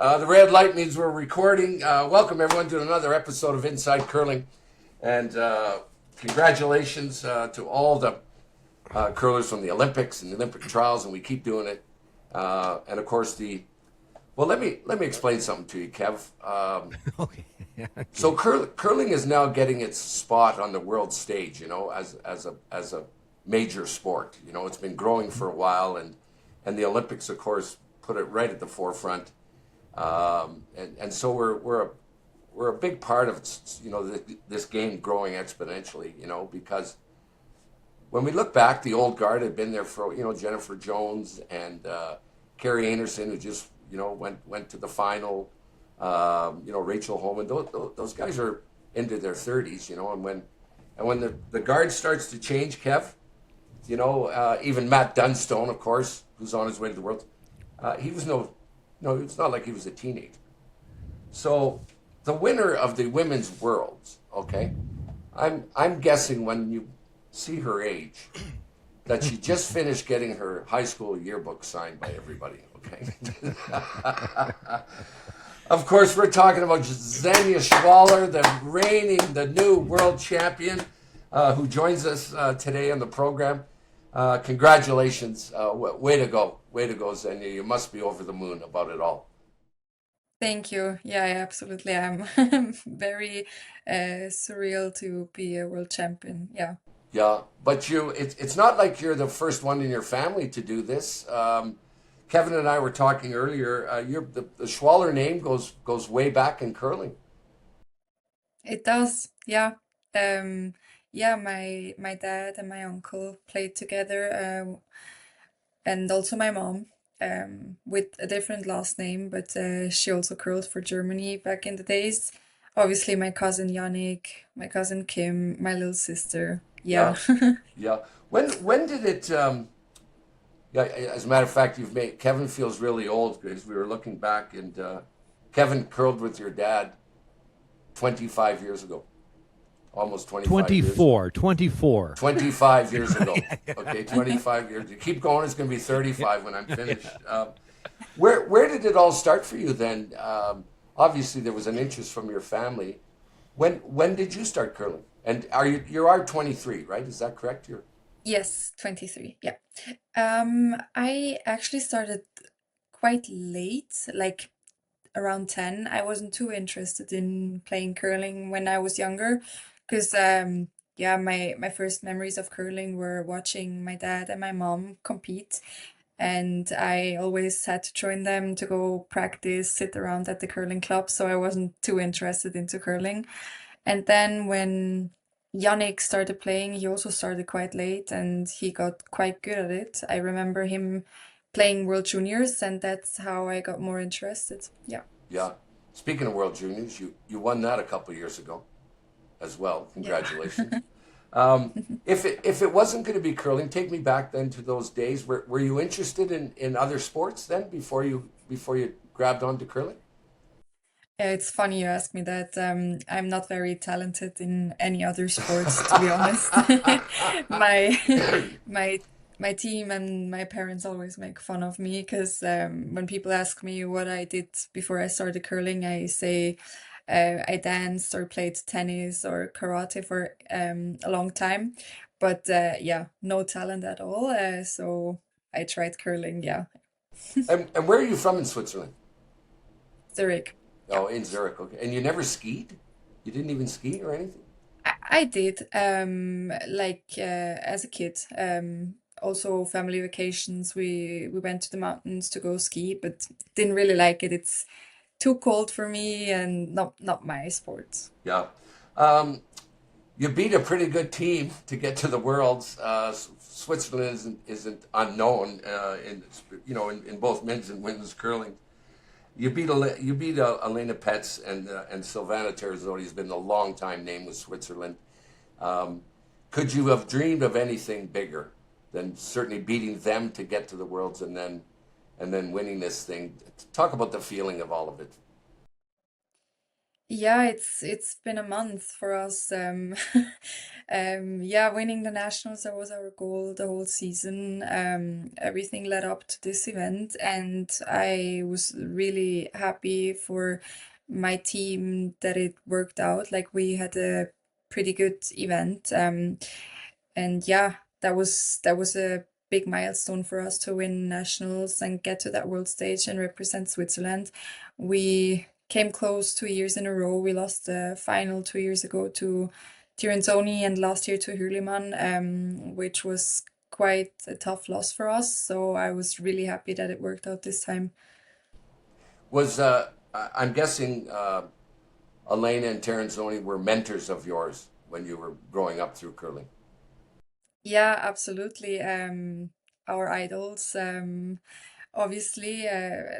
The red light means we're recording. Welcome everyone to another episode of Inside Curling, and congratulations to all the curlers from the Olympics and the Olympic trials, and we keep doing it. And of course let me explain something to you, Kev. Okay. Yeah, okay. So curling is now getting its spot on the world stage, as a major sport. It's been growing for a while, and the Olympics, of course, put it right at the forefront. And so we're a big part of this game growing exponentially. Because when we look back, the old guard had been there for Jennifer Jones and Carrie Anderson, who just went to the final. Rachel Holman. Those guys are into their 30s. And when the guard starts to change, Kev, even Matt Dunstone, of course, who's on his way to the world, he was it's not like he was a teenager. So the winner of the women's worlds, okay, I'm guessing when you see her age, that she just finished getting her high school yearbook signed by everybody, okay? Of course, we're talking about Xenia Schwaller, the new world champion, who joins us today on the program. Congratulations. Way to go, Xenia. You must be over the moon about it all. Thank you. Yeah, absolutely. I'm very surreal to be a world champion. Yeah. Yeah, but it's not like you're the first one in your family to do this. Kevin and I were talking earlier. The Schwaller name goes way back in curling. It does. Yeah. Yeah, my dad and my uncle played together, and also my mom, with a different last name, but she also curled for Germany back in the days. Obviously, my cousin Yannick, my cousin Kim, my little sister. Yeah. Yeah, yeah. When did it? Yeah, as a matter of fact, Kevin feels really old because we were looking back, and Kevin curled with your dad 25 years ago, almost 25 years. 24. 25 years ago. Okay, 25 years. You keep going, it's going to be 35 when I'm finished. Where did it all start for you then? Obviously, there was an interest from your family. When did you start curling? And you are 23, right? Is that correct? Yes, 23. Yeah. I actually started quite late, like around 10. I wasn't too interested in playing curling when I was younger because yeah, my first memories of curling were watching my dad and my mom compete, and I always had to join them to go practice, sit around at the curling club, so I wasn't too interested into curling. And then when Yannick started playing, he also started quite late and he got quite good at it. I remember him playing World Juniors, and that's how I got more interested. Yeah. Yeah. Speaking of World Juniors, you won that a couple of years ago as well. Yeah. Congratulations. If it wasn't going to be curling, take me back then to those days. Were you interested in other sports then before you grabbed onto curling? Yeah, it's funny you ask me that. I'm not very talented in any other sports, to be honest. My my my team and my parents always make fun of me because when people ask me what I did before I started curling, I say I danced or played tennis or karate for a long time, but yeah, no talent at all. So I tried curling. Yeah, And where are you from in Switzerland? Zurich. Yeah. Oh, in Zurich. Okay. And you never skied? You didn't even ski or anything? I did, like as a kid. Also family vacations. We went to the mountains to go ski, but didn't really like it. It's too cold for me and not my sport. Yeah. Um, you beat a pretty good team to get to the Worlds. Switzerland isn't unknown in both men's and women's curling. You beat Elena Petz and Silvana Terzoni has been a long time name with Switzerland. Um, could you have dreamed of anything bigger than certainly beating them to get to the Worlds and then winning this thing? Talk about the feeling of all of it. Yeah, it's been a month for us. Yeah, winning the nationals, that was our goal the whole season. Everything led up to this event, and I was really happy for my team that it worked out. Like we had a pretty good event. And yeah, that was a big milestone for us to win nationals and get to that world stage and represent Switzerland. We came close 2 years in a row. We lost the final 2 years ago to Tirenzoni and last year to Hürlimann, which was quite a tough loss for us. So I was really happy that it worked out this time. Was I'm guessing Elena and Terenzoni were mentors of yours when you were growing up through curling. Yeah, absolutely. Our idols. Obviously,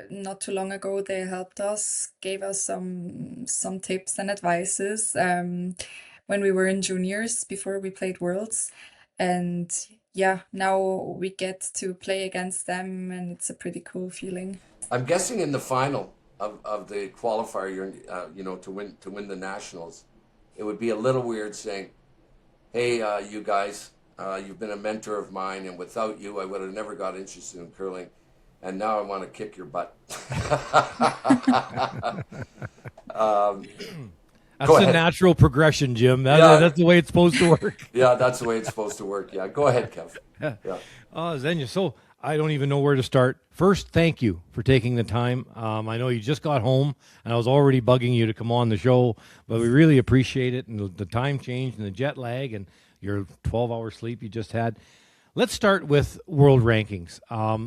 not too long ago, they helped us, gave us some tips and advices when we were in juniors before we played Worlds. And yeah, now we get to play against them, and it's a pretty cool feeling. I'm guessing in the final of the qualifier, to win the nationals, it would be a little weird saying, "Hey, you guys, you've been a mentor of mine, and without you, I would have never got interested in curling, and now I want to kick your butt." um, That's Go the ahead. natural progression, Jim. Yeah, That's the way it's supposed to work. yeah, that's the way it's supposed to work. Yeah, go ahead, Kev. Yeah. Oh, Xenia, so I don't even know where to start. First, thank you for taking the time. I know you just got home, and I was already bugging you to come on the show, but we really appreciate it, and the time change and the jet lag and your 12-hour sleep you just had. Let's start with world rankings.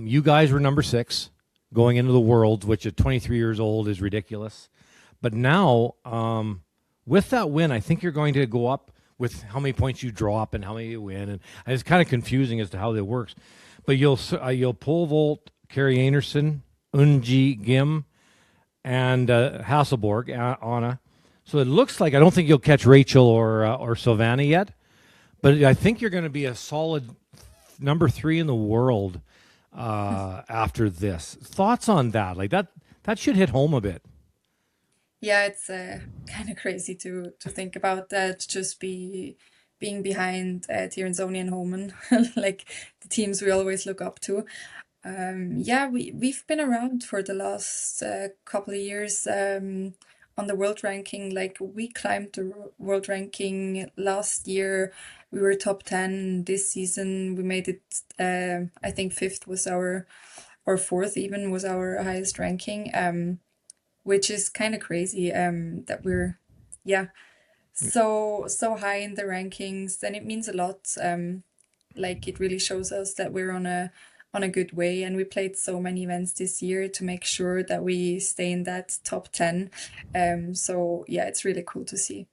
You guys were number 6 going into the Worlds, which at 23 years old is ridiculous. But now, with that win, I think you're going to go up with how many points you drop and how many you win, and it's kind of confusing as to how that works. But you'll pole vault Carrie Anderson, Unji Gim, and Hasselborg, Anna. So it looks like I don't think you'll catch Rachel or Savannah yet, but I think you're going to be a solid number 3 in the world after this. Thoughts on that? Like that should hit home a bit. Yeah, it's kind of crazy to think about that. Just being behind Tierney and Homan, like the teams we always look up to. Yeah, we've been around for the last couple of years on the world ranking. Like we climbed the world ranking last year. We were top 10 this season. We made it. I think fifth was our, or fourth even was our highest ranking. Which is kind of crazy. That we're, yeah, so high in the rankings. And it means a lot. Like it really shows us that we're on a good way, and we played so many events this year to make sure that we stay in that top 10. So yeah, it's really cool to see.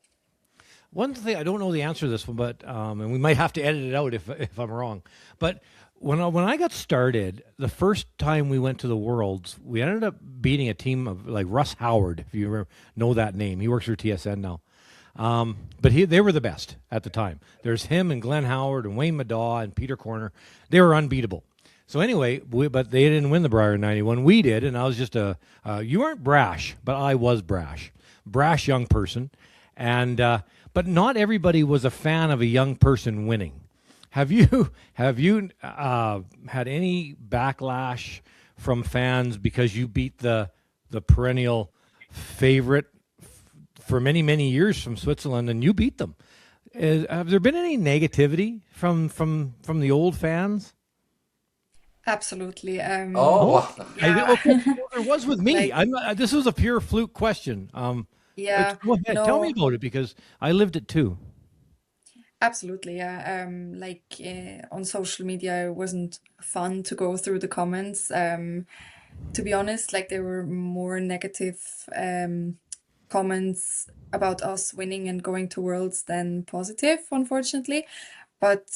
One thing I don't know the answer to this one, but and we might have to edit it out if I'm wrong. But when I got started, the first time we went to the Worlds, we ended up beating a team of like Russ Howard, if you know that name. He works for TSN now. But they were the best at the time. There's him and Glenn Howard and Wayne Madaw and Peter Corner. They were unbeatable. So anyway, but they didn't win the Brier in '91. We did, and I was just you weren't brash, but I was brash young person, and but not everybody was a fan of a young person winning. Have you had any backlash from fans because you beat the perennial favorite for many years from Switzerland, and you beat them? Have there been any negativity from the old fans? Absolutely. Oh, Oh, wow. Yeah. okay. Well, there was with me. Like, I'm not, this was a pure fluke question. yeah, Go ahead, tell me no. about it because I lived it too. Absolutely, yeah. Like on social media, it wasn't fun to go through the comments. To be honest, like there were more negative comments about us winning and going to Worlds than positive, unfortunately. But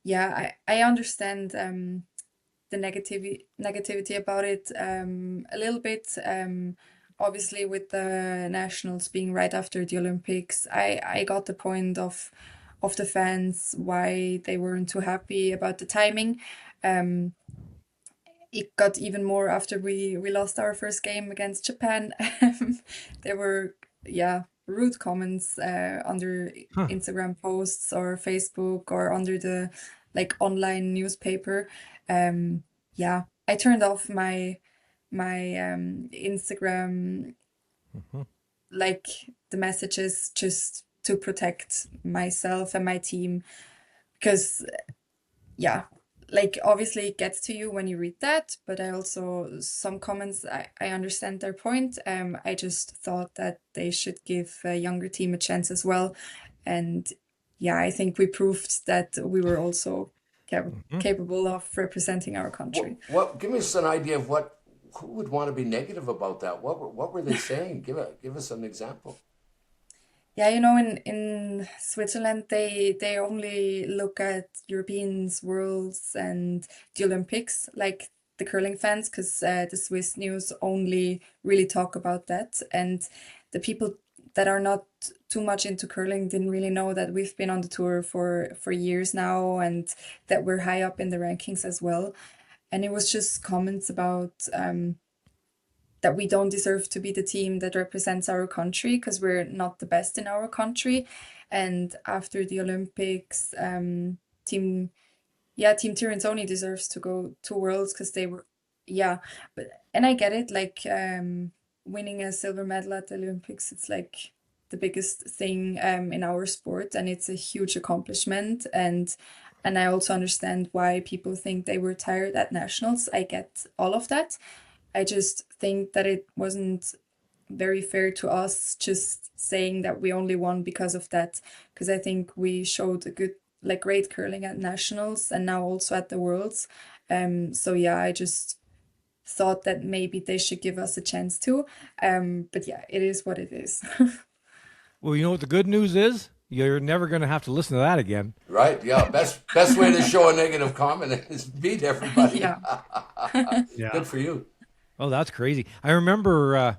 yeah, I understand the negativity about it a little bit. Obviously, with the nationals being right after the Olympics, I got the point of the fans why they weren't too happy about the timing. Um, it got even more after we lost our first game against Japan. They were yeah, rude comments under Huh. Instagram posts or Facebook or under the like online newspaper. Um, yeah, I turned off my Instagram, Mhm. like the messages, just to protect myself and my team, because yeah, like obviously it gets to you when you read that, but I also some comments, I understand their point. I just thought that they should give a younger team a chance as well. And yeah, I think we proved that we were also Mhm. capable of representing our What country. what? Give us an idea of what who would want to be negative about that. What were they saying? Give us an example. Yeah, you know, in Switzerland, they only look at Europeans, Worlds, and the Olympics, like the curling fans, because the Swiss news only really talk about that. And the people that are not too much into curling didn't really know that we've been on the tour for years now, and that we're high up in the rankings as well. And it was just comments about that we don't deserve to be the team that represents our country because we're not the best in our country. And after the Olympics, team Team Tirrenzoni deserves to go to Worlds because they were, yeah, but and I get it, like winning a silver medal at the Olympics, it's like the biggest thing in our sport, and it's a huge accomplishment. And I also understand why people think they were tired at nationals. I get all of that. I just think that it wasn't very fair to us just saying that we only won because of that, because I think we showed a good, like great curling at nationals and now also at the worlds. So yeah, I just thought that maybe they should give us a chance to. But yeah, it is what it is. Well, you know what the good news is? You're never going to have to listen to that again. Right? Yeah. Best way to show a negative comment is beat everybody. Yeah. Yeah. Good for you. Oh, that's crazy. I remember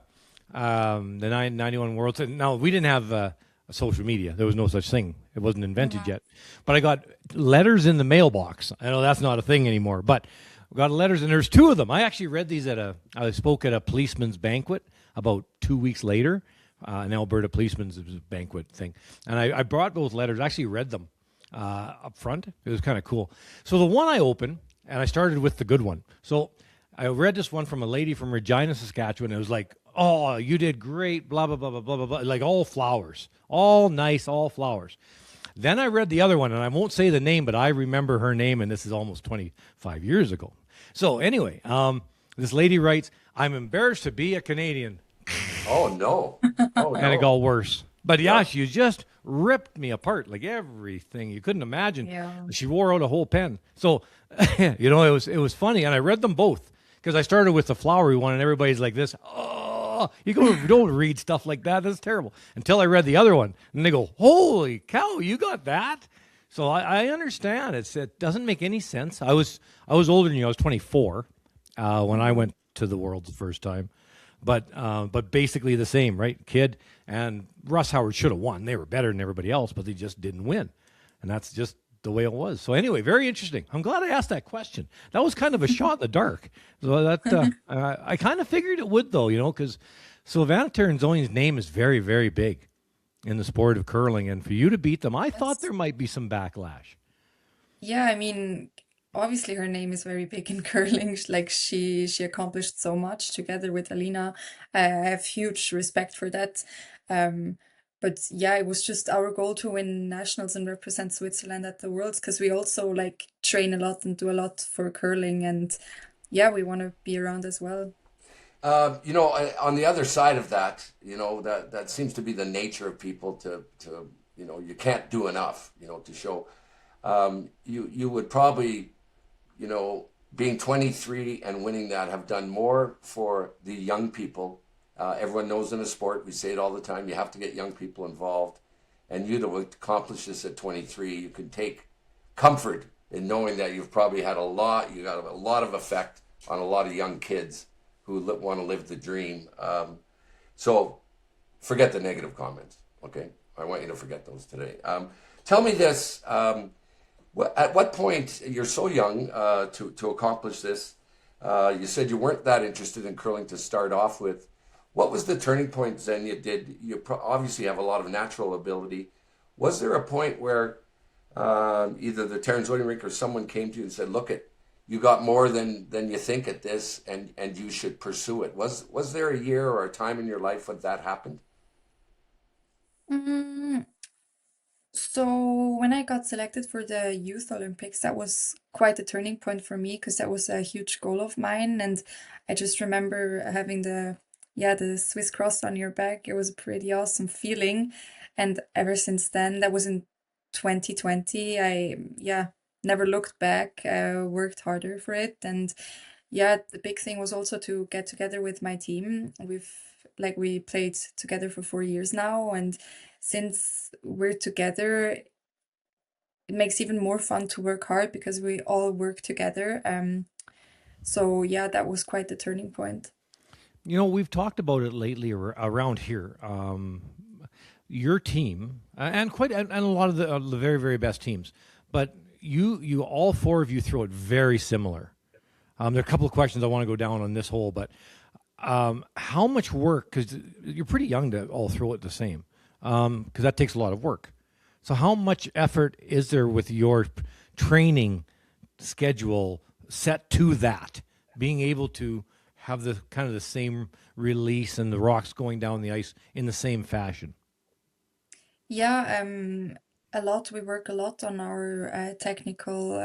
the 91 Worlds. Now, we didn't have social media. There was no such thing. It wasn't invented Mhm. yet. But I got letters in the mailbox. I know that's not a thing anymore, but I got letters, and there's two of them. I actually read these I spoke at a policeman's banquet about 2 weeks later, an Alberta policeman's banquet thing. And I brought those letters, I actually read them up front. It was kind of cool. So the one I opened, and I started with the good one. So I read this one from a lady from Regina, Saskatchewan. It was like, "Oh, you did great, blah, blah, blah, blah, blah, blah, blah." Like all flowers, all nice, all flowers. Then I read the other one, and I won't say the name, but I remember her name, and this is almost 25 years ago. So anyway, this lady writes, "I'm embarrassed to be a Canadian." Oh no. Oh And it no. got worse. But yeah, Yeah. she just ripped me apart, like everything you couldn't imagine. Yeah. She wore out a whole pen. So, it was funny, and I read them both because I started with the flowery one, and everybody's like this. Oh, you don't read stuff like that. That's terrible. Until I read the other one, and they go, "Holy cow, you got that!" So I understand. It doesn't make any sense. I was older than you. I was 24 when I Mhm. went to the world the first time, but basically the same, right? Kid and Russ Howard should have won. They were better than everybody else, but they just didn't win, and that's just the way it was. So anyway, very interesting. I'm glad I asked that question. That was kind of a shot in the dark. So that I kind of figured it would, though, because Silvana Terenzoni's name is very, very big in the sport of curling, and for you to beat them, I thought Yes. there might be some backlash. Yeah, I mean, obviously her name is very big in curling. Like she accomplished so much together with Alina. I have huge respect for that. Um, but yeah, it was just our goal to win nationals and represent Switzerland at the Worlds, because we also like train a lot and do a lot for curling, and yeah, we want to be around as well. On the other side of that, that seems to be the nature of people to you can't do enough, to show. You would probably, you know, being 23 and winning that have done more for the young people. Everyone knows in a sport, we say it all the time, you have to get young people involved. And you to accomplish this at 23, you can take comfort in knowing that you've probably had you got a lot of effect on a lot of young kids who want to live the dream. So forget the negative comments, okay? I want you to forget those today. Tell me this. At what point, you're so young to accomplish this, you said you weren't that interested in curling to start off with. What was the turning point, Xenia? Did you obviously have a lot of natural ability? Was there a point where either the Terrence William Rink or someone came to you and said, "Look, you got more than you think at this, and you should pursue it"? Was there a year or a time in your life when that happened? Mm, So when I got selected for the Youth Olympics, that was quite a turning point for me because that was a huge goal of mine. And I just remember having the Swiss cross on your back. It was a pretty awesome feeling. And ever since then, that was in 2020. I never looked back, worked harder for it. And yeah, the big thing was also to get together with my team. We played together for 4 years now, and since we're together, it makes even more fun to work hard because we all work together. So yeah, that was quite the turning point. You know, we've talked about it lately around here. Your team and a lot of the very very best teams, but you all four of you throw it very similar. There are a couple of questions I want to go down on this hole, but how much work? Because you're pretty young to all throw it the same, because that takes a lot of work. So how much effort is there with your training schedule set to that, being able to have the kind of the same release and the rocks going down the ice in the same fashion? Yeah, a lot. We work a lot on our technical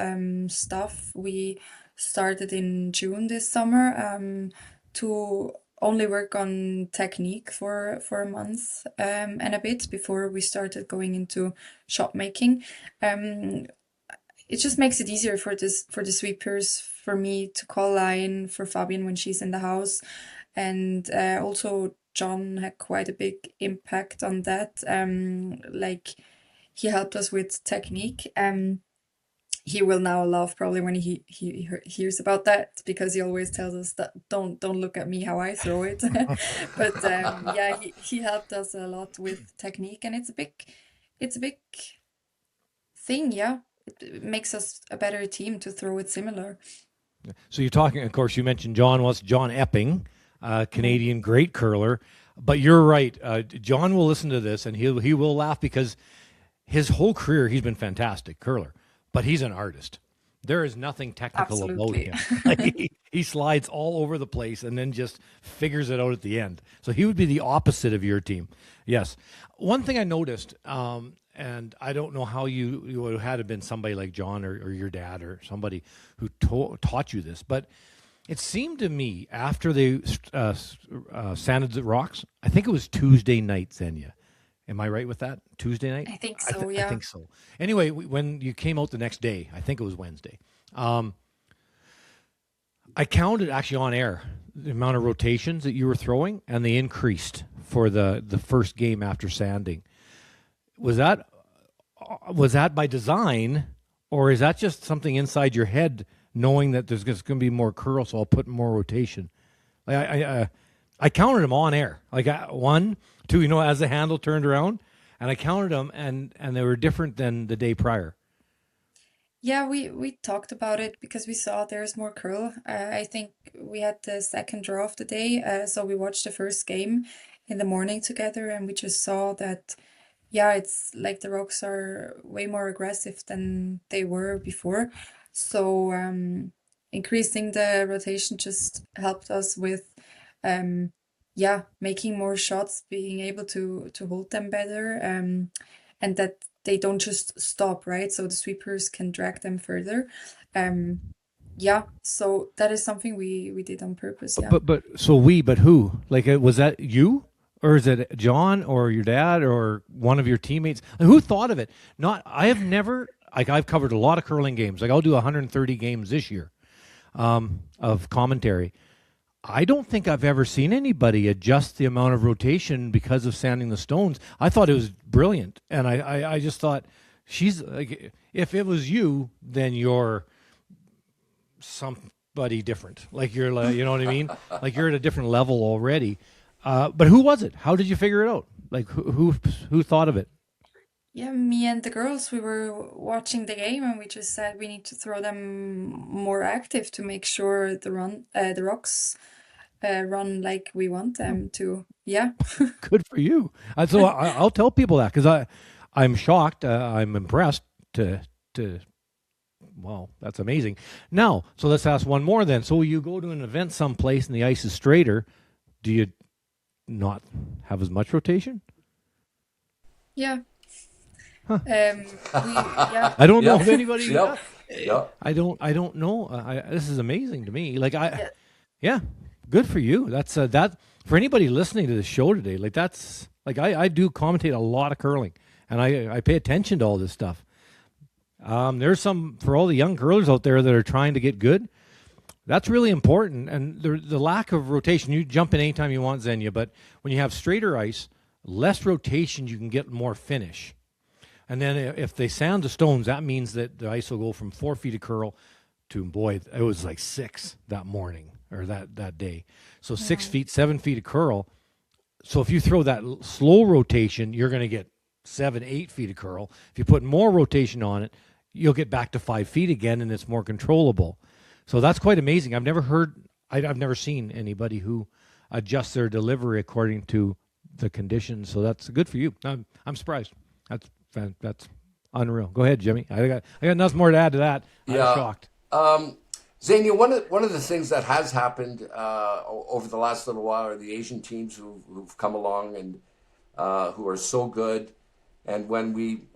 stuff. We started in June this summer to only work on technique for a month and a bit before we started going into shot making. Um, it just makes it easier for the sweepers, for me to call line for Fabian when she's in the house, and also John had quite a big impact on that. Like he helped us with technique. He will now laugh probably when hears about that because he always tells us that don't look at me how I throw it. But yeah, he helped us a lot with technique, and it's a big thing. Yeah, it makes us a better team to throw it similar. So you're talking, of course, you mentioned John Epping, Mhm. Canadian great curler. But you're right. John will listen to this and he will laugh because his whole career he's been fantastic curler, but he's an artist. There is nothing technical about Absolutely. him. Like he slides all over the place and then just figures it out at the end. So he would be the opposite of your team. Yes. One thing I noticed, and I don't know how you would have had to been somebody like John or your dad or somebody who taught you this, but it seemed to me after they sanded the rocks, I think it was Tuesday night, Xenia. Am I right with that? Tuesday night? I think so, I yeah. think so. Anyway, when you came out the next day, I think it was Wednesday. Um, I counted actually on air the amount of rotations that you were throwing, and they increased for the first game after sanding. Was that was that by design, or is that just something inside your head, knowing that there's going to be more curl, so I'll put more rotation? Like I counted them on air, like one, two, as the handle turned around, and I counted them, and they were different than the day prior. Yeah, we talked about it because we saw there's more curl. I think we had the second draw of the day, so we watched the first game in the morning together, and we just saw that, yeah, it's like the rocks are way more aggressive than they were before. So increasing the rotation just helped us with, yeah, making more shots, being able to hold them better, and that they don't just stop, right? So the sweepers can drag them further. Um, yeah, so that is something we did on purpose. Yeah. But who? Like, was that you? Or is it John or your dad or one of your teammates? Like, who thought of it? Not, I have never, like, I've covered a lot of curling games. Like, I'll do 130 games this year of commentary. I don't think I've ever seen anybody adjust the amount of rotation because of sanding the stones. I thought it was brilliant. And I just thought, she's like, if it was you, then you're somebody different. Like you're like, you know what I mean? Like you're at a different level already. But who was it? How did you figure it out? Like who thought of it? Yeah, me and the girls, we were watching the game and we just said we need to throw them more active to make sure the rocks run like we want them to. Yeah. Good for you. So I'll tell people that because I'm shocked. I'm impressed. To Wow, that's amazing. Now, so let's ask one more then. So you go to an event someplace and the ice is straighter. Do you not have as much rotation? Yeah. We yeah. I don't know Yep. if anybody. Yep. Yep. I don't know. This is amazing to me. Like Yeah. yeah, good for you. That's that for anybody listening to the show today. Like that's like I do commentate a lot of curling, and I pay attention to all this stuff. There's some for all the young curlers out there that are trying to get good. That's really important, and the lack of rotation. You jump in anytime you want, Xenia, but when you have straighter ice, less rotation, you can get more finish. And then if they sand the stones, that means that the ice will go from 4 feet of curl to, boy, it was like 6 that morning or that day. So 6 feet, 7 feet of curl. So if you throw that slow rotation, you're going to get 7, 8 feet of curl. If you put more rotation on it, you'll get back to 5 feet again, and it's more controllable. So that's quite amazing. I've never seen anybody who adjusts their delivery according to the conditions. So that's good for you. I'm surprised. That's unreal. Go ahead, Jimmy. I got nothing more to add to that. I'm Yeah. shocked. Xenia, one of the things that has happened over the last little while are the Asian teams who've come along and who are so good. And when we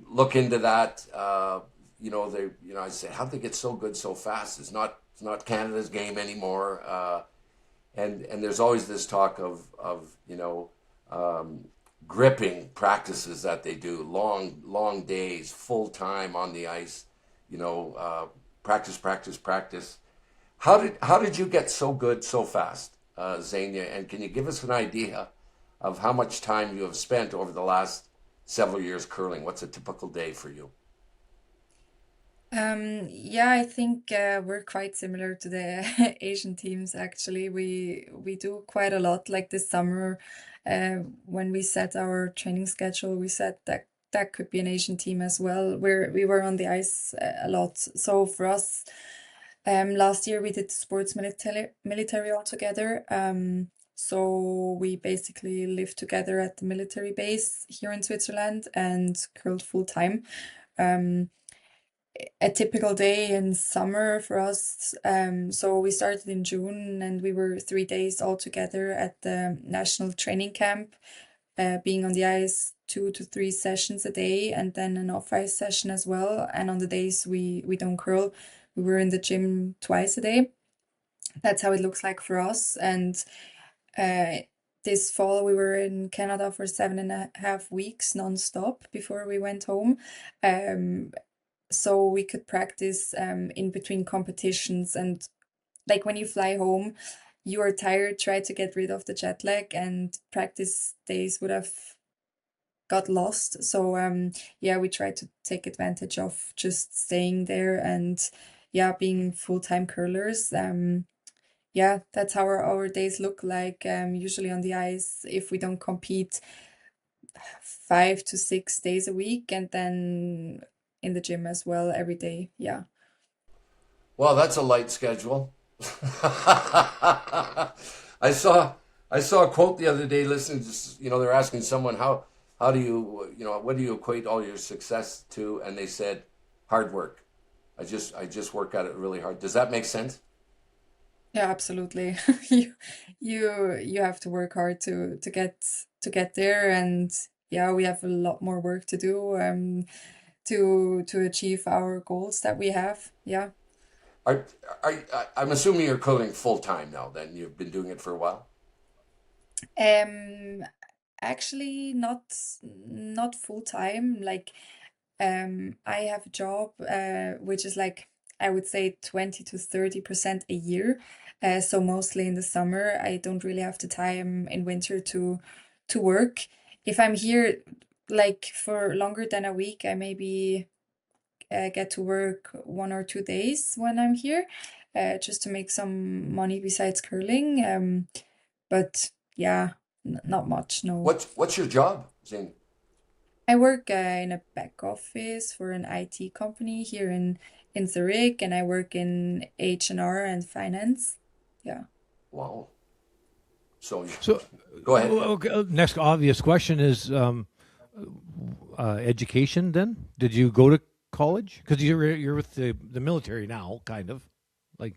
look into that, I say, how'd they get so good so fast? It's not Canada's game anymore. And there's always this talk of gripping practices that they do, long days, full time on the ice, practice, practice, practice. How did you get so good so fast, Xenia? And can you give us an idea of how much time you have spent over the last several years curling? What's a typical day for you? Yeah, I think we're quite similar to the Asian teams actually. We do quite a lot like this summer. When we set our training schedule, we said that that could be an Asian team as well, where we were on the ice a lot. So for us, last year we did sports military all together. So we basically lived together at the military base here in Switzerland and curled full time. Um, a typical day in summer for us. So we started in June and we were 3 days all together at the national training camp, being on the ice 2 to 3 sessions a day and then an off ice session as well. And on the days we don't curl, we were in the gym twice a day. That's how it looks like for us. And uh, this fall we were in Canada for 7.5 weeks non-stop before we went home. Um, so we could practice in between competitions. And like when you fly home, you are tired, try to get rid of the jet lag, and practice days would have got lost. So yeah, we try to take advantage of just staying there and yeah, being full-time curlers. Yeah, that's how our days look like. Usually on the ice, if we don't compete, 5 to 6 days a week, and then in the gym as well every day. Yeah. Well, that's a light schedule. I saw I saw a quote the other day. Listening to, they're asking someone how do you, what do you equate all your success to, and they said hard work. I just work at it really hard. Does that make sense? Yeah, absolutely. You you have to work hard to get there, and yeah, we have a lot more work to do to achieve our goals that we have. Yeah. Are, I'm assuming you're coding full time now. Then you've been doing it for a while. Um Actually not full time. Like I have a job which is like I would say 20 to 30% a year. So mostly in the summer, I don't really have the time in winter to work. If I'm here like for longer than a week, I maybe get to work 1 or 2 days when I'm here, just to make some money besides curling. But yeah, not much, no. What's your job, Zing? I work in a back office for an IT company here in Zurich, and I work in H&R and finance. Yeah. Wow. So So, go ahead. okay, next obvious question is education. Then, did you go to college? Because you're with the military now, kind of. Like,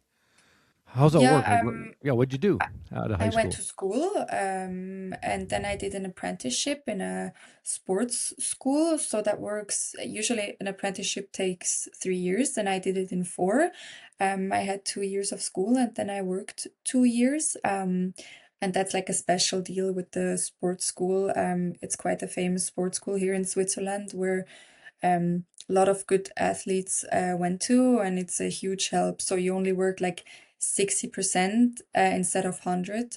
how's that Yeah, work? Like, yeah, what'd you do out of high I went school? to school, and then I did an apprenticeship in a sports school. So that works. Usually, an apprenticeship takes 3 years, and I did it in four. I had 2 years of school, and then I worked 2 years. And that's like a special deal with the sports school. It's quite a famous sports school here in Switzerland where a lot of good athletes went to, and it's a huge help. So you only work like 60% instead of 100,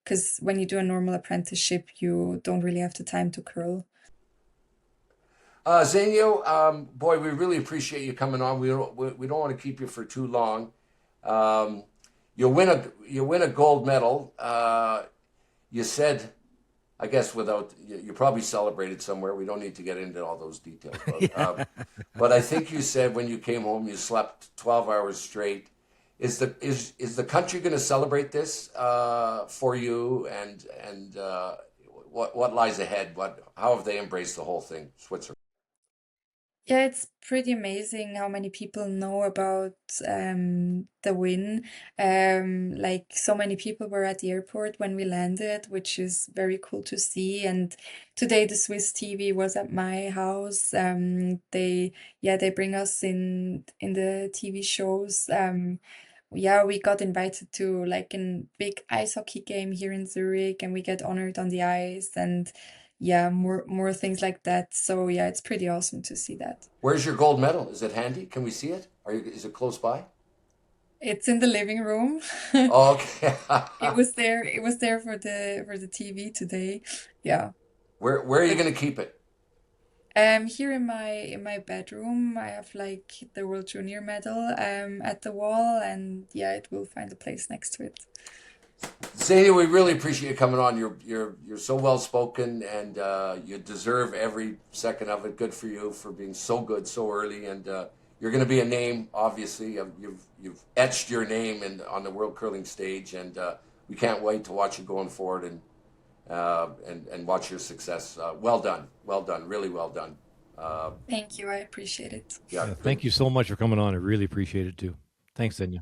because when you do a normal apprenticeship, you don't really have the time to curl. Xenia, boy, we really appreciate you coming on. We don't want to keep you for too long. Um, you win a gold medal. You said, I guess without you probably celebrated somewhere. We don't need to get into all those details, but I think you said when you came home you slept 12 hours straight. Is the country going to celebrate this for you? And what lies ahead? How have they embraced the whole thing, Switzerland? Yeah, it's pretty amazing how many people know about the win. Like so many people were at the airport when we landed, which is very cool to see. And today the Swiss TV was at my house. They bring us in the TV shows. Yeah, we got invited to like a big ice hockey game here in Zurich, and we get honored on the ice, and yeah, more things like that. So yeah, it's pretty awesome to see that. Where's your gold medal? Is it handy? Can we see it? Is it close by? It's in the living room. Okay. It was there for the TV today. Yeah. Where are you But going to keep it? here in my bedroom, I have like the World Junior medal at the wall, and yeah, it will find a place next to it. Sadie, we really appreciate you coming on. You're so well spoken, and you deserve every second of it. Good for you for being so good so early, and you're going to be a name. Obviously, you've etched your name on the world curling stage, and we can't wait to watch you going forward and watch your success. Well done, really well done. Uh, Thank you. I appreciate it. yeah, Yeah, good. thank you so much for coming on. I really appreciate it too. Thanks, Senya.